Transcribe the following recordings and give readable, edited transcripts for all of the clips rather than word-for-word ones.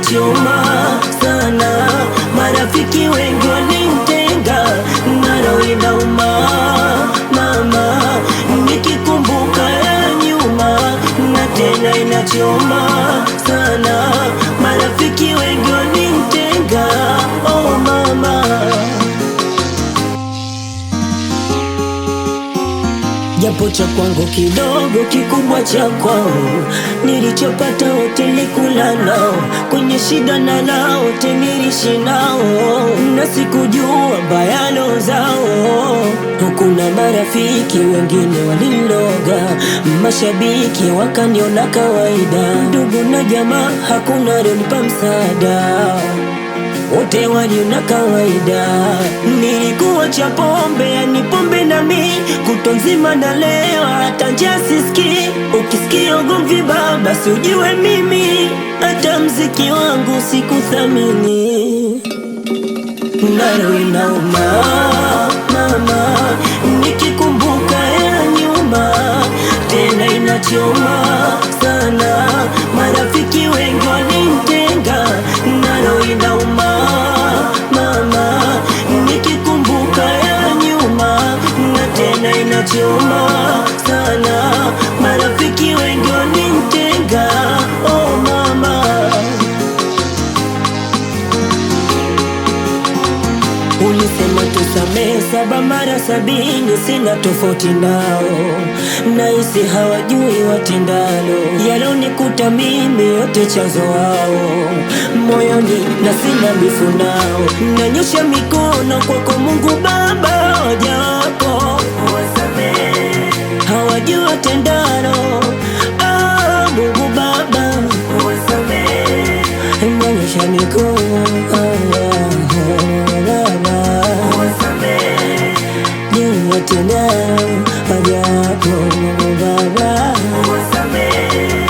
inachoma sana, marafiki wengi walinitenga, na roho inauma mama, nikikumbuka ya nyuma, na tena inachoma sana, marafiki wengi walinitenga, oh mama. Japo cha kwangu kidogo, kikubwa cha kwao, nilichopata wote nilikula nao, kwenye shida na lao wote niliishi nao, na sikujua bayano zao. Kuna marafiki wengine waliloga, mashabiki wakaniona kawaida, ndugu na jamaa hakuna aliyenipa msaada, wote waliona kawaida. Nilikuwa cha pombe, yani pombe na mi kutwa nzima na leo, hata njaa sisikii. Ukisikia ugomvi baba, si ujue mimi hata mziki wangu sikuthamini, na roho inauma mama, nikikumbuka ya nyuma, tena inachoma sana, marafiki wengi walinitenga, na roho inauma mama, nikikumbuka ya nyuma, na tena inachoma sana, marafiki wengi walinitenga, oh mama. Ulisema tusamehe 7 mara 70, sina tofauti nao, nahisi hawajui watendalo, yalonikuta mimi yote chanzo wao, moyoni na sina bifu nao, nanyosha mikono kwako Mungu Baba, waja wako wasamehe, hawajui watendalo, Mungu Baba wasamehe, nanyosha mikono tena ajapo baba wasamehe.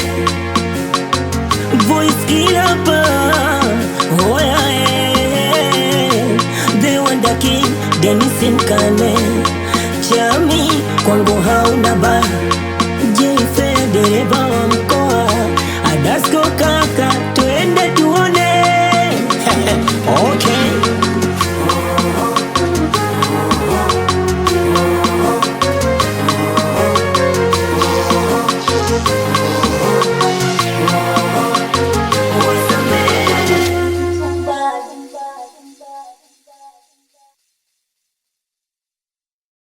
Voice killer pa oya the wonder king Dennis Mkane, chami kwangu hauna ba